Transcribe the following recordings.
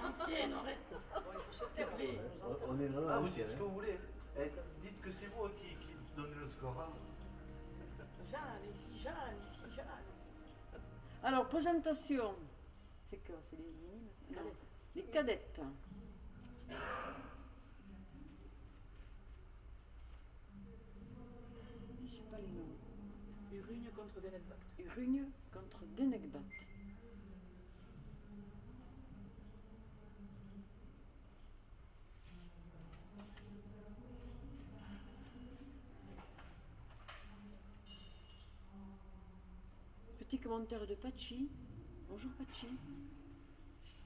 l'ancienne, on reste. Bon, il faut se taire, On est vraiment Ah, à vous dites l'ancienne. ce que vous voulez. Eh, dites que c'est vous qui donnez le score. Hein. Jeanne, ici Jeanne, ici Jeanne. Alors, présentation. C'est quoi? C'est les minimes? Non, les cadettes. Je sais pas les noms. Urugne contre Denetbach. Urugne contre Denekbat. Petit commentaire de Pachi. Bonjour Pachi.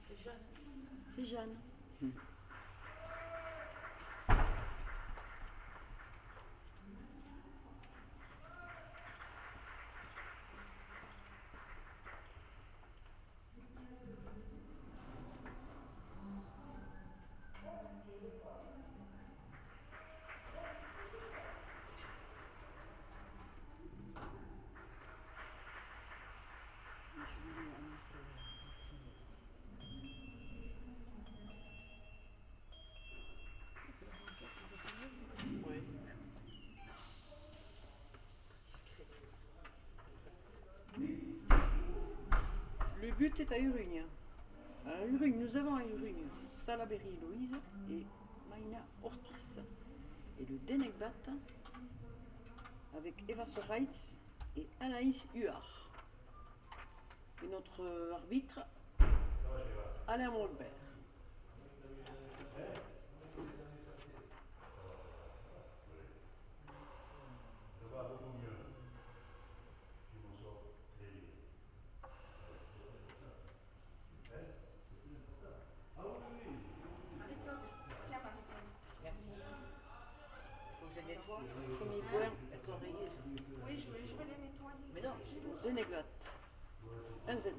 C'est Jeanne. C'est Jeanne. Je voulais annoncer C'est la chanson professionnelle. Oui. Le but est à Urugne. À Urugne, nous avons à Urugne Salaberry Louise et Maïna Ortiz. Et le Denekbat avec Eva Soraitz et Anaïs Huard. Et notre arbitre, Alain Molbert. Ça va beaucoup mieux. Je m'en sors très bien. Ah oui, Tiens, Marie-Claude. Merci. Il faut que je les nettoie. Premier point, Elles sont rayées. Oui, je vais les nettoyer. Mais non, Denekbat. 1-0.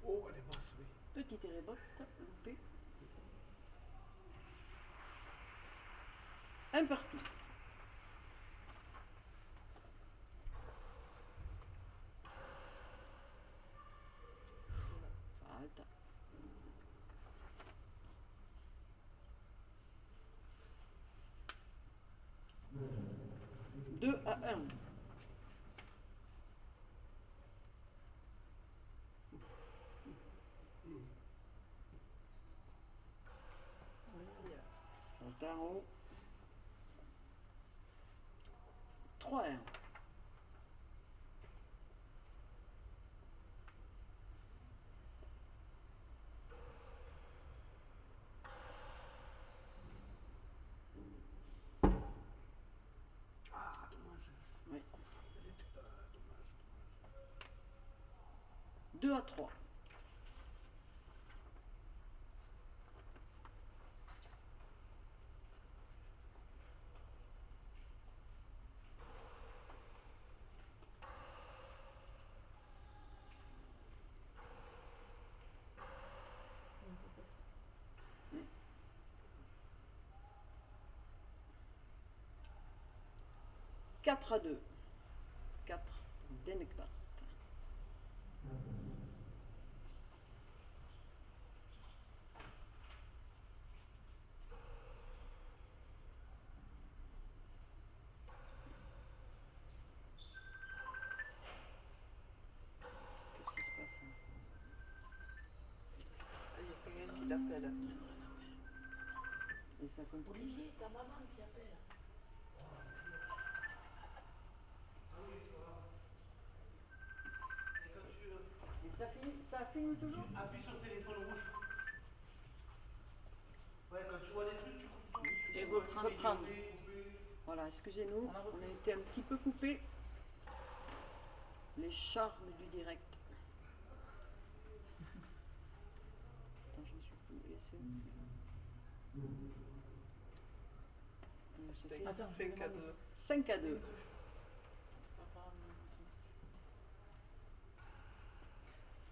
Oh, elle est basse, oui. Petite rebotte, loupé. Un partout. Falta. 2-1. Falta en haut. 3-1. Ah, dommage. Oui. Dommage. 2-3. Oui. 4-2. 4 Denekbat. Qu'est-ce qui se passe hein? il y a quelqu'un qui l'appelle. Et ça continue. Olivier, ta maman qui appelle. Et quand tu Et ça filme toujours? appuies sur le téléphone rouge. Ouais, quand tu vois les trucs, tu coupes tout. Et reprendre. Voilà, excusez-nous, on a été un petit peu coupé. Les charmes du direct. Attends, je me suis plus laissé. Ça fait Attends, 5-2. 5-2.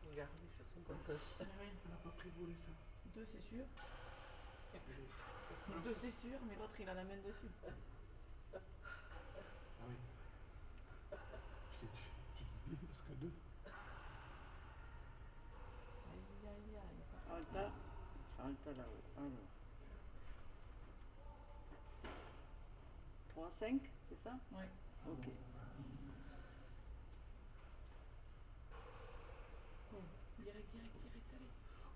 Regardez sur son compteur. Ah oui, On n'a pas prévolé ça. 2 c'est sûr. 2 c'est sûr, mais l'autre il a la main dessus. Ah oui. Falta là-haut. Alors. 3, 5, c'est ça? Oui. Ok. Bon, direct, allez.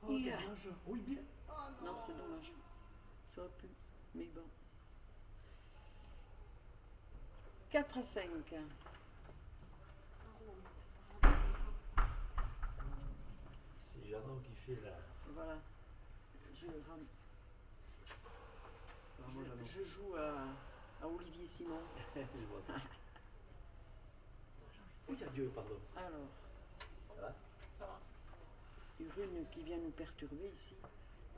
Oh, Yeah. dommage. Oui, bien. Non, c'est dommage. Ça aurait pu. Mais bon. 4 à 5. C'est Jeannot qui fait la. Voilà. Je, Bravo, Jeannot. je joue à Olivier Simon. Je vois ça. Oui, adieu, pardon. Alors, Ça va? Ça va. une qui vient nous perturber ici.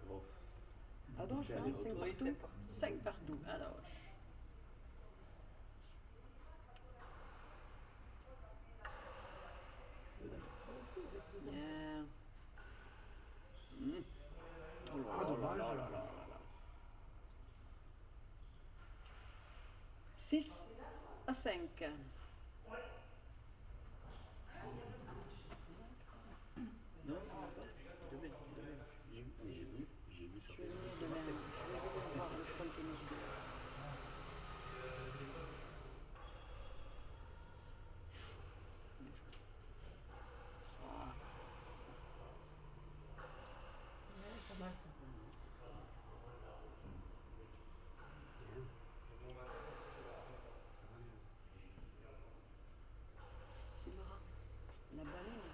Bon. À gauche, Allez, non? 5 retour. partout. 5 partout. Alors. Bien. Oh là Ah, là dommage. là là là là. 6 à 5. Non, demain. J'ai vu Je sur vais venir Facebook. demain. Je vais venir voir le front tennis. Ah, Ouais, pas mal ça. c'est marrant. La baleine,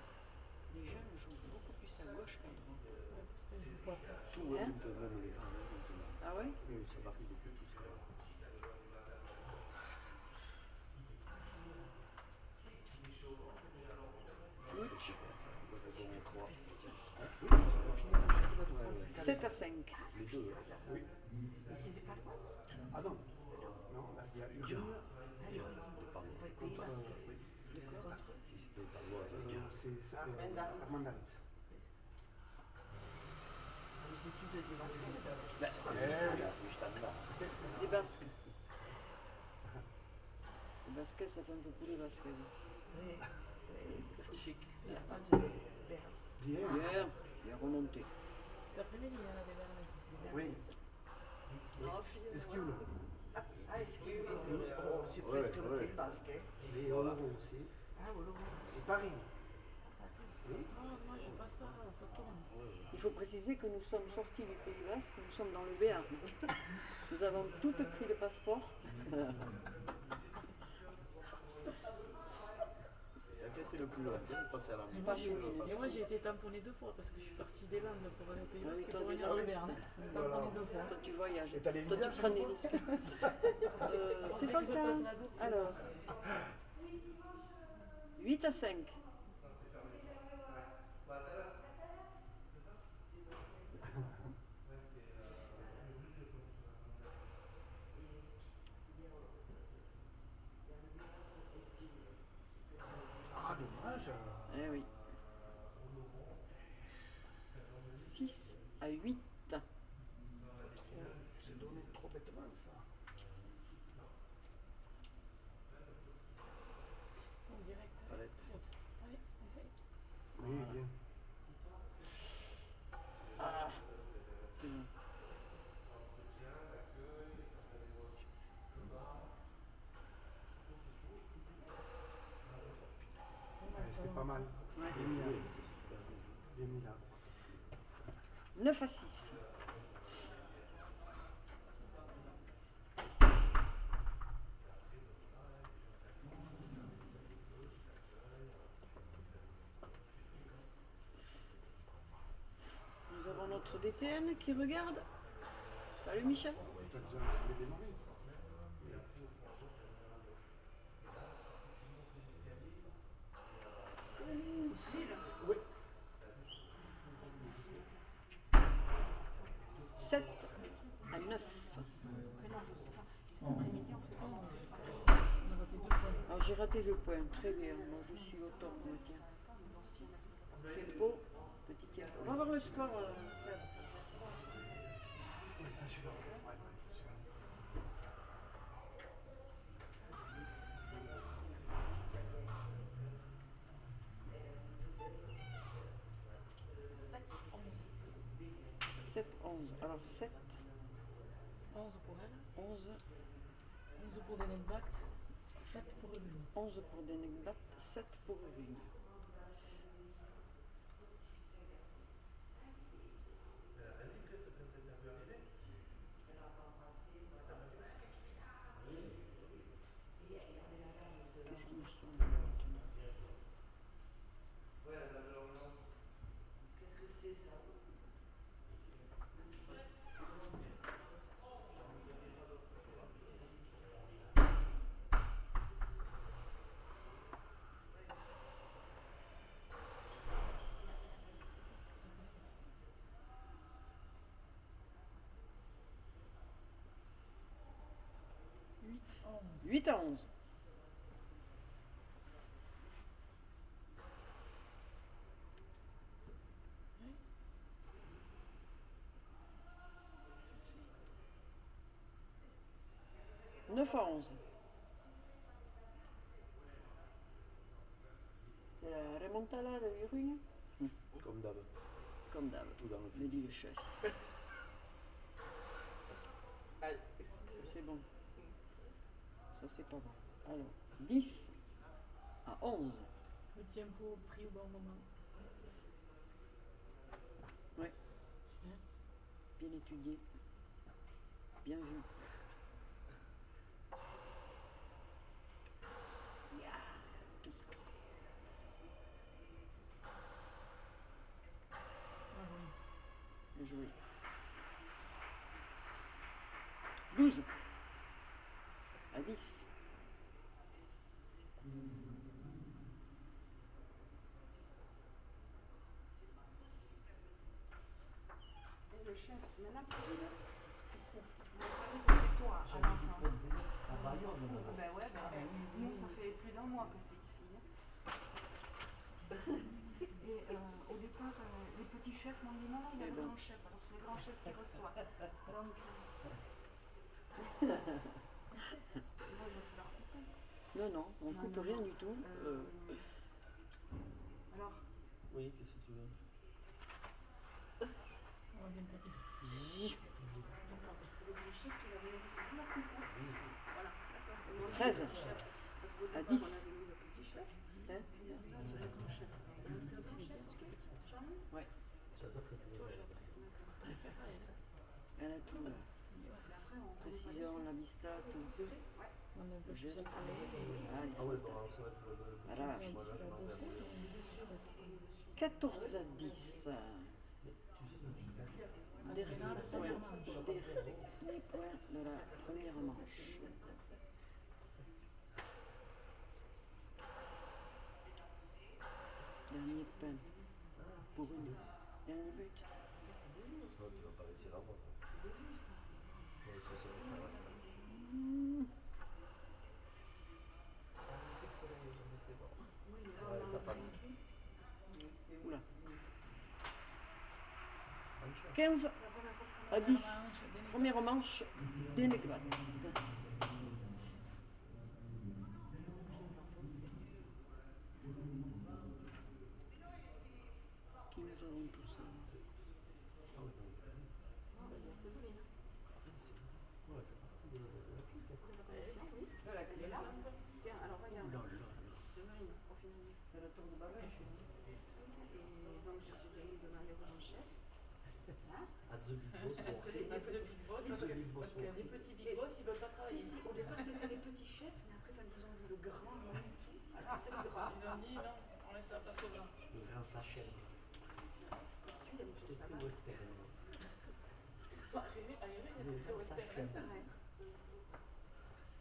les jeunes jouent beaucoup plus à gauche qu'à droite. Ouais, parce que je joue pas. Tout, Hein? même les grands, maintenant. Ah ouais? Oui, ça varie beaucoup tout ça. Switch. Ouais, bon, on croit. Hein? Oui, on finit. 7 à 5. Les deux, hein. Oui. Ah non. Non, là, il y a une. Il y a de Palois. Contre. Oui. Si c'était Palois, ça veut dire. C'est Armandaris. Les études des baskets. Ben, oui, standard. Des basques. Le basket, ça fait un peu couler basket. Oui. Chic. Il n'y a pas de verre. Bien. Hier, il est remonté. Cet après-midi, il y en a des verres. Oui. Esquule. Ah, excusez, c'est Ouais, presque le ouais. Pays Basque. Hein. Les Oloron aussi. Ah, voilà. Et Paris. Oui. Ah, moi, j'ai pas ça, ça tourne. Il faut préciser que nous sommes sortis du Pays Basque, nous sommes dans le Béarn. Nous avons toutes pris le passeport. C'est peut-être le plus loin. On passe à la Pas chez nous. Et moi, j'ai été tamponnée 2 fois parce que je suis partie des Landes pour aller au Pays Ah oui, Basque et toi, pour t'es venir dans au le Béarn. Voilà. Tamponnée 2 fois. Toi, tu voyages. Et t'as les Toi, visas tu prends des chaque risques. Dès C'est que pas je le temps. passe la douce, c'est Alors, 8 à 5. Ah, dommage. Eh oui. 6 à 8. C'est donné trop bêtement, ça. En direct. Palette. Allez, essaye. Oui, bien. Ah, c'est bon. Ouais, c'était pas mal. Ouais. Bien mis là. Bien mis là. 9 à 6. Nous avons notre DTN qui regarde. Salut Michel. T'as déjà démarré. Oui. 7 à 9. Alors j'ai raté le point, très bien. Moi je suis au top, moi, tiens. Tempo, petit tempo. On va voir le score. Seb. 11. Alors 7, 11 pour elle. 11, 11 pour Denekbat. 7 pour Rubin. 11 pour Denekbat, 7 pour Urine. Qu'est-ce qu'ils sont maintenant? Huit, 11. 8 à 11. Oui. 9 à 11. C'est la remontada de Urine? Comme d'hab. Comme d'hab. Tout dans le Me dit le chef. C'est bon. Ça c'est pas bon. Alors, 10 à 11. Le tempo pris au bon moment. Ouais. Bien étudié. Bien vu. Bien joué. 12 à 10. Et le chef, maintenant que tu c'est toi à la fin. Ben ouais, nous ça fait plus d'un mois que c'est ici. Et au départ, les petits chefs m'ont dit non, il y a le grand chef, alors c'est le grand chef qui reçoit. Donc, moi je vais leur couper. Non, non, on coupe rien du tout. Alors, Oui, qu'est-ce que tu veux? On va bien taper. c'est le grand chef qui va venir recevoir la coupe. Voilà, d'accord. 13 Parce qu'au à départ, 10. on avait mis le petit chef. Hein? Et maintenant, c'est le grand chef. C'est le grand chef, Jean-Louis? Ouais. Toi, chef. Elle a tout là. Et après, on Précision, la vista, tout. On a un peu Le geste. Allez. Ah ouais, bon, alors ça va être le... Arrache. Voilà, je m'en vais. 14 à 10. Dernier point, dernier point de la première manche. Dernier point pour une. Dernier but. Non, tu vas pas réussir à voir. Ouais, ça, c'est le travail. Ouais, ça passe. Oula. 15 à 10. Première manche, Denekbat. Qui nous avons tous ça? La clé est là. Tiens, alors regarde. Séverine, au final, c'est le tour de bagage. Et donc, je suis venue demander au grand chef. Hein? À The Big Boss, Parce que les petits big boss, parce que les petits big boss, ils veulent pas travailler. Si, au départ, c'était les petits chefs, mais après, quand ils ont vu le grand, alors c'est le grand. Ils ont dit non, on laisse la place au grand. le grand s'achève. Celui-là, il C'était fait ça très va. western. À Irène, il y a des western. Ouais.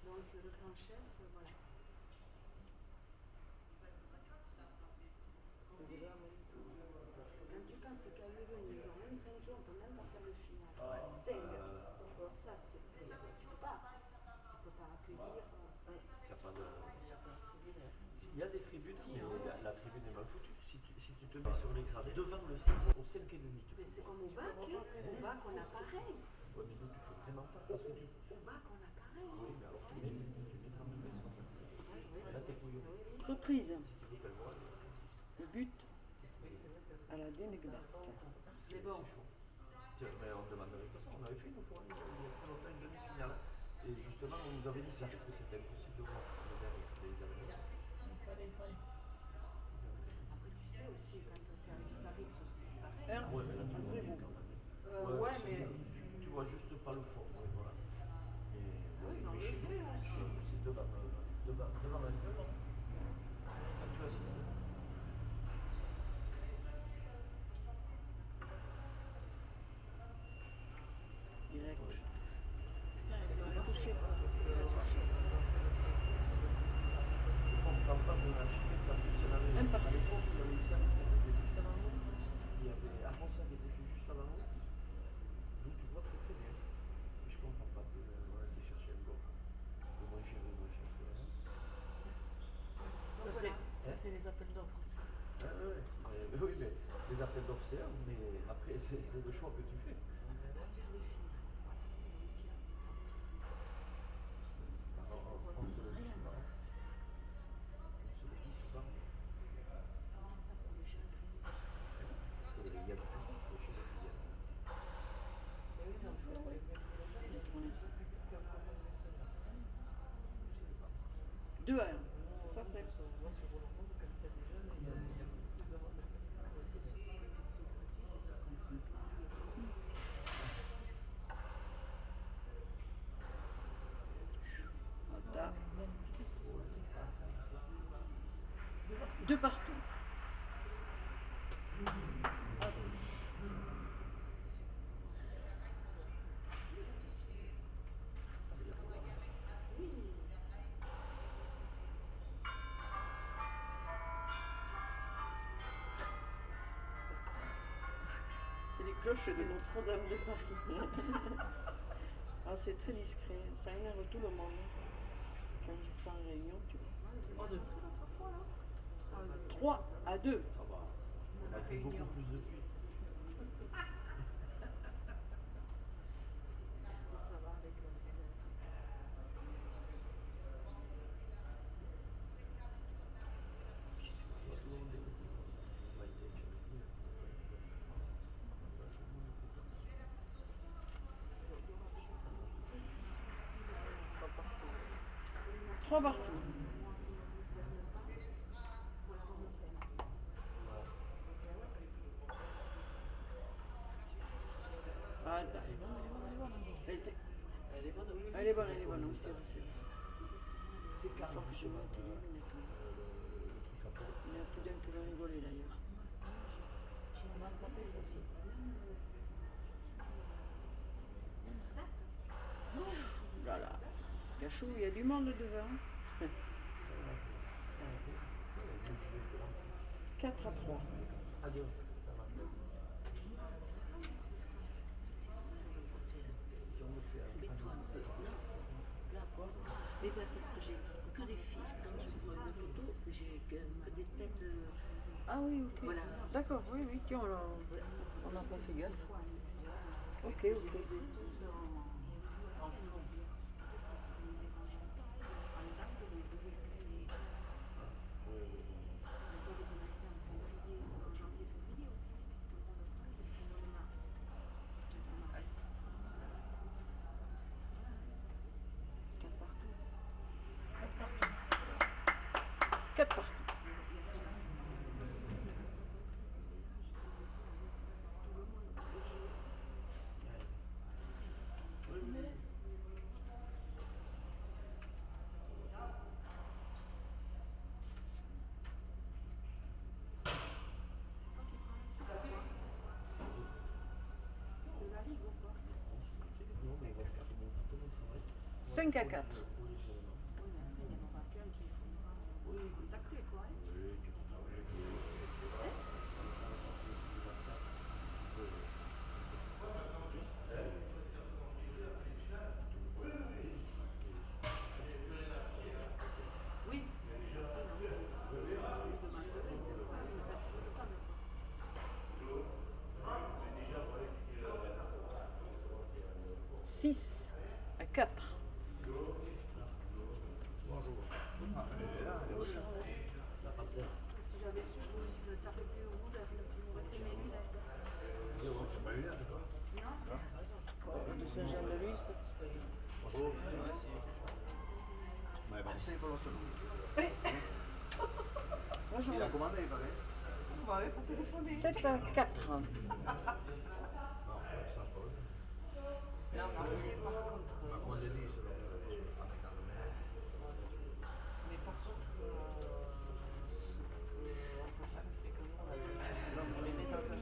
Donc, le grand chef, voilà. Quand tu penses qu'à Lyon, ils ont même trinqué, on peut même pas faire le final. Dingue. Ça, c'est... Tu peux pas. Tu peux pas accueillir... Il y a pas de... Il y a des tribunes, mais la tribune est mal foutue. Si tu te mets sur l'écran devant le 6 au 5 et demi, tu Mais c'est comme au bac, hein. Au bac, on a pareil. Ouais, mais nous, tu peux vraiment pas. Parce que tu... Au bac, on a pareil. Oui, mais alors tu mets en main. Là, t'es couillon. Reprise. Si tu veux qu'elle voit, Le but à la Denekbat. Mais bon, Mais on demanderait pas ça. On avait fait une fois, il y a très longtemps, une demi-finale. Et justement, on nous avait dit ça, que c'était impossible de voir les verts et les amis. Il fallait. Après, tu sais aussi, quand c'est à l'Histarix aussi, pareil. Un, Ouais, mais là, tu vois, zéro. quand même. Ouais, mais. Tu vois juste pas le fond, ouais, voilà. Mais, Oui, dans le chez nous, fait aussi. c'est devant la gueule. Quand tu assises. Direct. Putain, il Il doit a touché. On ne parle pas de l'architecte, en plus, il y en avait, Même pas. à l'époque, il y avait Islam qui était fait juste avant nous, il y avait Afonso qui était fait juste avant nous, donc tu vois très très bien. Et je comprends pas qu'on a été chercher un bloc de moins cher que rien. Ça, c'est les appels d'offres. Ah ouais, mais oui, mais les appels d'offres c'est un, mais après c'est le choix que tu fais. On se le dit souvent. On se le dit souvent. Parce qu'il y a de plus en plus chez les clients. Il a tourné ça. 2 à 1. Ça, c'est. Voilà. 2 partout. C'est les cloches de Notre-Dame de Paris. Ah, c'est très discret, ça énerve tout le monde. Quand je sens en réunion, tu vois. 3 à 2. Ça va. On a fait beaucoup plus de pluie. Ça va avec Trois partout. Ah, elle est bonne, oui, c'est vrai. C'est calme, Faut que je mette les lunettes, oui. Il y a plus d'un qui va rigoler d'ailleurs. On a attrapé ça aussi. Là là. Gachou, il y a du monde devant. 4 à 3. Adieu. Ça va. Si on me fait Là, quoi? Mais ben, parce que j'ai que des filles. Quand je vois une photo, j'ai que des têtes. Ah oui, ok. Voilà. D'accord, oui, tiens, on n'a pas fait gaffe. Ok. Quatre partout. Cinq à 4. Oui. 6 à 4. Si j'avais su, je t'arrêtais au bout, tu m'aurais fait mes lunettes. C'est pas une heure, quoi. Non, Moi, j'en Il a ai commandé, il paraît. On m'avait pas téléphoné. 7 à 4. Non, ça pas. Là, on a fait par contre. Ma condamnée, c'est le Mais par contre, ce qu'on peut faire, c'est que nous, on les met dans un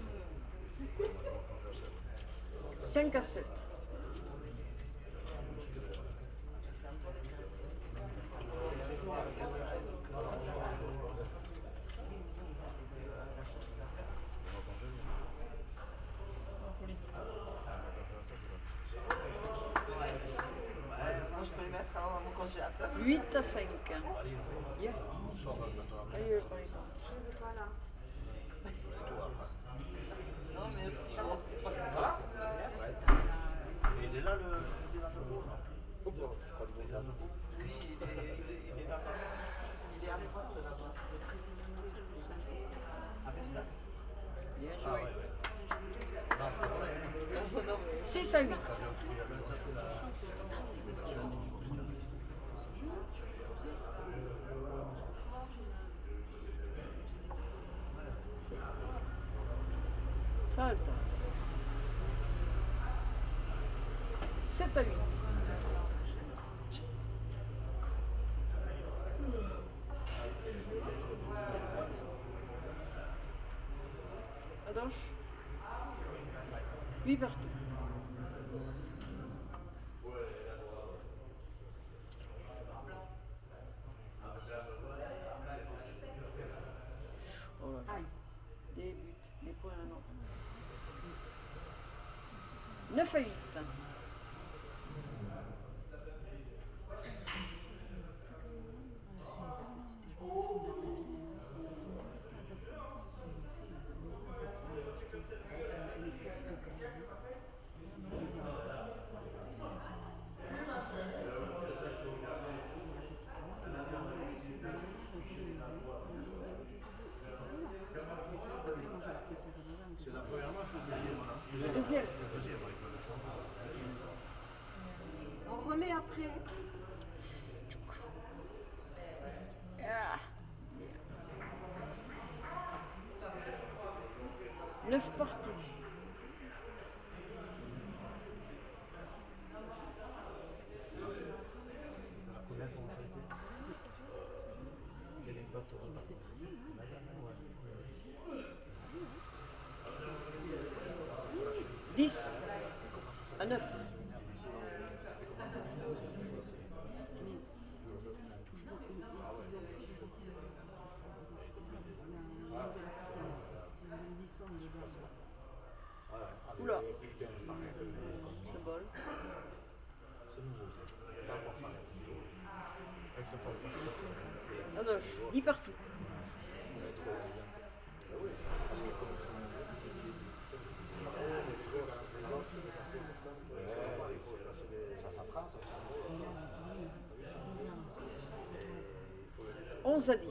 feu. 5 à 7. Moi, je peux les mettre dans mon congélateur. 8 à 5. Yeah. Aïe, par exemple. Je ne vais pas là. Non, mais Voilà. Il est là le chapeau, non? Je crois qu'il est là. lui, il est là-bas. Il est à l'époque de là-bas. Le président À Vesta. Bien Ah joué. ouais, ouais. Non, c'est vrai, hein. 6 à 8. Ça, c'est la version du Salta. 7 à 8. Adoche. 8 partout. Oh là là. Des buts, des points à non. 9 à 8. C'est la première manche ou le deuxième, là? Deuxième. Le deuxième, avec le champion. on remet après. Ah. 9 partout. Combien de points ça a été? Quel est le bateau? Ouais. 10 à 9. Oula. Ce bol. C'est nouveau, ça. Pas pour faire avec le porte-parole. Adoche. 10 partout. Ça s'apprend, ça. 11 à 10.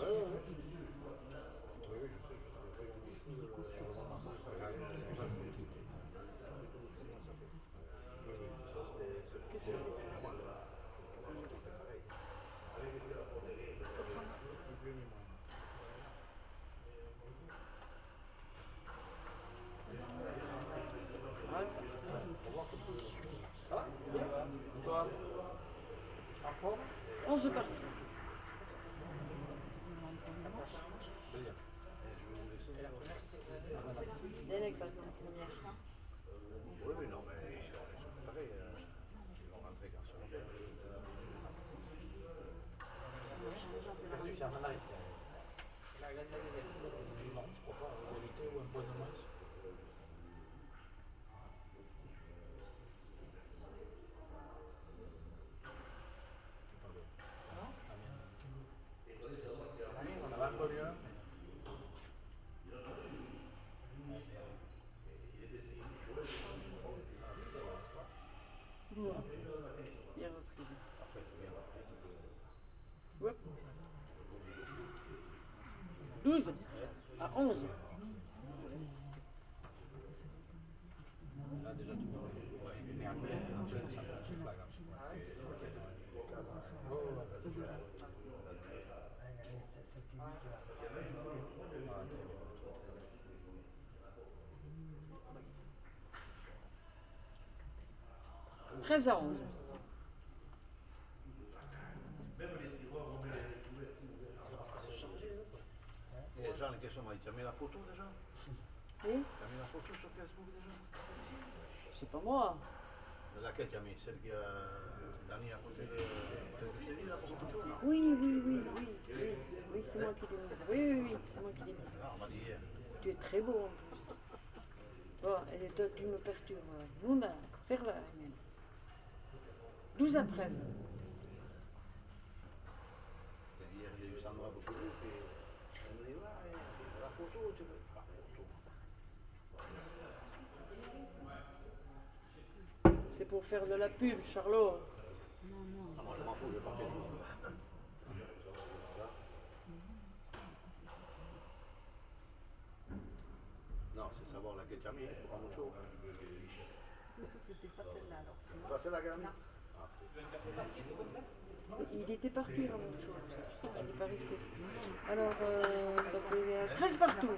Toi, en forme? 11 partout. Délègue passe en première. Oui, mais non, mais pareil, ils vont rentrer quand ça va faire. Perdu Fernandez. Il a gagné la deuxième. Non, je crois pas. Égalité ou un point de match. Ça va un peu mieux. Bien reprise. Hop. 12 à 11. Là, déjà, tu peux. Ouais, mais après, ça flagrant. 13 à 11. Et Jean, la question, tu as mis la photo déjà? Oui? Tu as mis la photo sur Facebook déjà? C'est pas moi. Laquelle tu as mis? Celle qui a dernière à côté de celle que je t'ai dit là pour beaucoup de choses? Oui, c'est moi qui l'ai mise. Oui, c'est moi qui l'ai mise. Ah, on m'a dit hier. Tu es très beau en plus. Bon, et toi, tu me perturbes. Luna, serva, 12 à 13. Hier, j'ai eu Sandra beaucoup de et elle me dit, ouais, la photo, tu veux? La photo. C'est pour faire de la pub, Charlot. Ah, moi, je m'en fous, je vais pas faire Non, c'est savoir laquelle tu as mis, pour prendre autre chose. C'était pas celle-là alors. C'est pas celle-là qu'elle a mis? Il était parti à mon chose. Il n'est pas resté. Alors, ça fait 13 partout.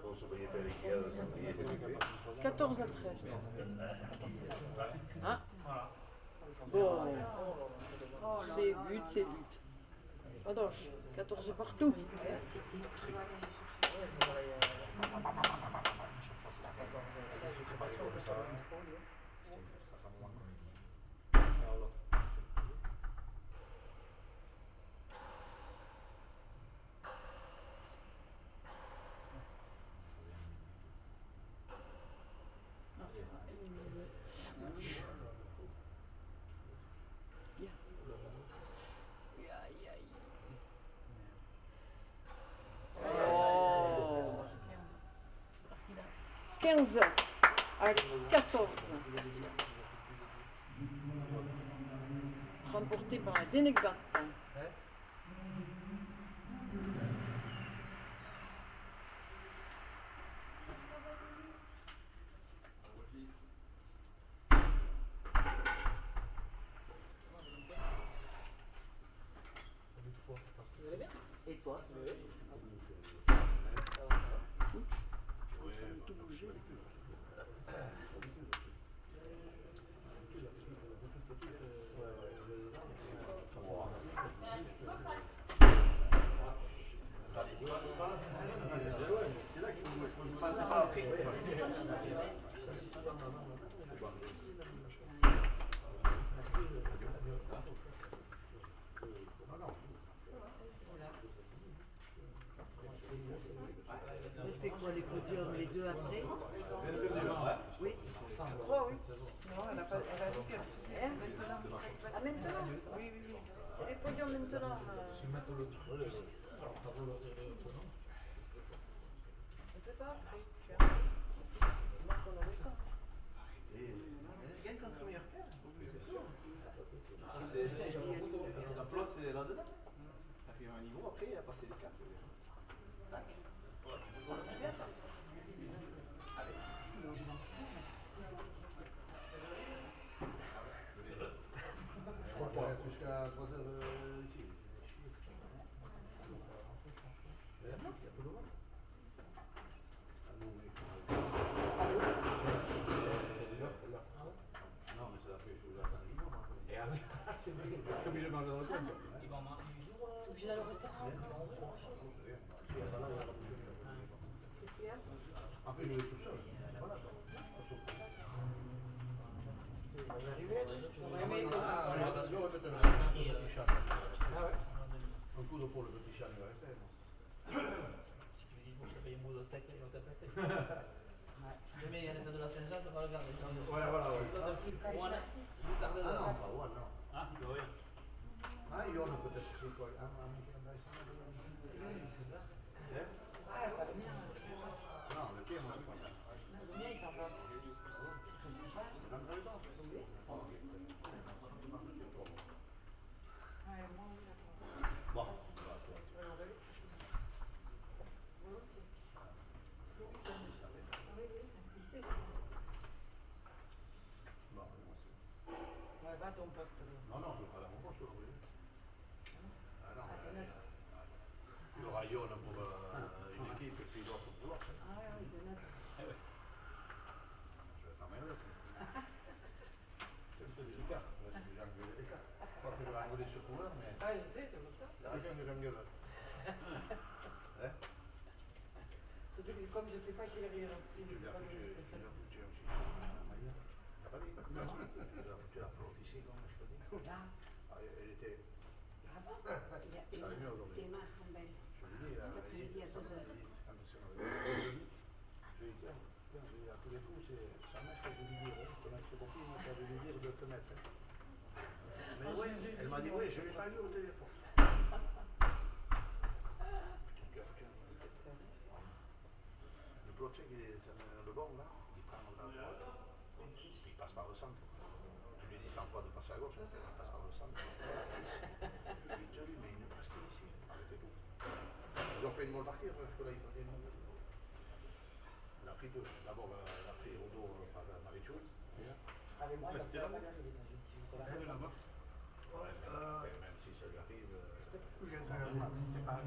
Non, ça va y faire les gars, ça va y faire. 14 à 13. Hein? Bon, c'est but. Adoche, 14 partout. Oh. 15 à 14. Remporté par la Denegba. Et toi, tu veux? Tout bouger. C'est là qu'il faut passer par après. Elle fait quoi les podiums, les deux après? Oui. 3, oui. Non, elle a dit qu'elle faisait maintenant. Ah, maintenant? Oui. C'est les podiums maintenant. On peut pas après. Moi, qu'on aurait pas. C'est quel contre meilleur père? La plot, c'est là-dedans. Ça fait un niveau, après, il a passé les 4. Tac. C'est bien ça. Allez. Je crois pas, jusqu'à 3h ici. Non, mais ça fait chose à c'est vrai, t'es obligé de manger dans le coin. Ils vont manger du jour. T'es obligé d'aller au restaurant. En plus, je vais tout seul. Voilà. Un coup de pour le petit chat, il va rester. Si tu lui dis, bon, je te paye un bout de steak, il va te prester. Mais il y a des de la Saint-Jean, tu vas le garder. Ouais, voilà, ouais. Voilà. Ah non, pas one, non. Ah, oui. Ah, il y en a peut-être qui quoi. Non, le pied, moi, je pense. Le mien, il t'en va. Bon. Va à ton poste. Non, non, je ne vais pas la mon poste, oui. toujours à Yonne pour une équipe et puis l'autre pour l'autre. Ah oui, de net. Eh oui. Je vais t'emmerder. C'est super. J'ai engueulé les quatre. Pas que je vais engueuler ce coureur, mais Ah, je sais, c'est pour ça. il y a quelqu'un que j'engueule. Hein? Surtout que comme je sais pas qui est rire, Tu lui as foutu aussi. T'as pas dit? Tu lui as foutu la flotte ici, comme je te dis. Là. Ah, elle était. Ah bon? Ça allait mieux aujourd'hui. Tes mains sont belles. Je lui dis, Cet après-midi à 2 heures. quand on avait je lui dis, tiens, je lui dis, à tous les coups, c'est sa mère qui a dû lui dire, ton ex-copine qui a dû lui dire de te mettre. Mais oui, elle m'a dit, oui, je ne l'ai pas vu au téléphone. Le bloc-check, le bon, là, il prend la droite, il passe par le centre. Je lui dis 100 fois de passer à gauche, il passe par le centre. Je lui dis, mais il ne passe ici, arrêtez tout. Ils ont fait une molle partir, parce que là, ils ont fait une molle. Elle a pris deux. D'abord, elle a pris au dos par Marie-Chose. Avec moi, ça va pas arriver, ça. Elle est là-bas. Ouais, même si ça lui arrive. Oui, c'est pas un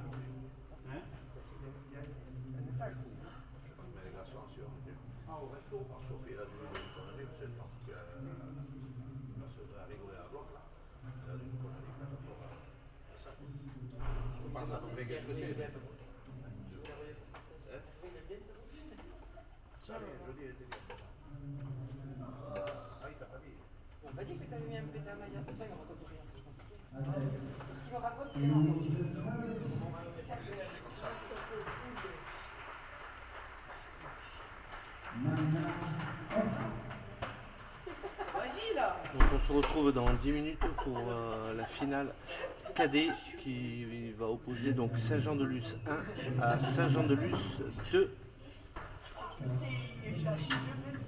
hein? Il y a un étage. Mais les garçons, si on est Ah, au resto. alors, Sophie, elle a dû nous conneries, parce qu'elle pense qu'elle a rigolé à bloc, là. Elle a dû nous conneries par rapport à ça. Je pense à peu près qu'est-ce que c'est. Ça, jeudi, elle était bien. Ah, il t'a pas dit. On m'a pas dit que t'avais mis un pétard à Maya. Ça, il raconte rien. Ce qu'il me raconte, c'est les mensonges. C'est ça que vas-y là. Donc on se retrouve dans 10 minutes pour la finale cadet qui va opposer donc Saint-Jean-de-Luz 1 à Saint-Jean-de-Luz 2. Il est cherché 2 mètres,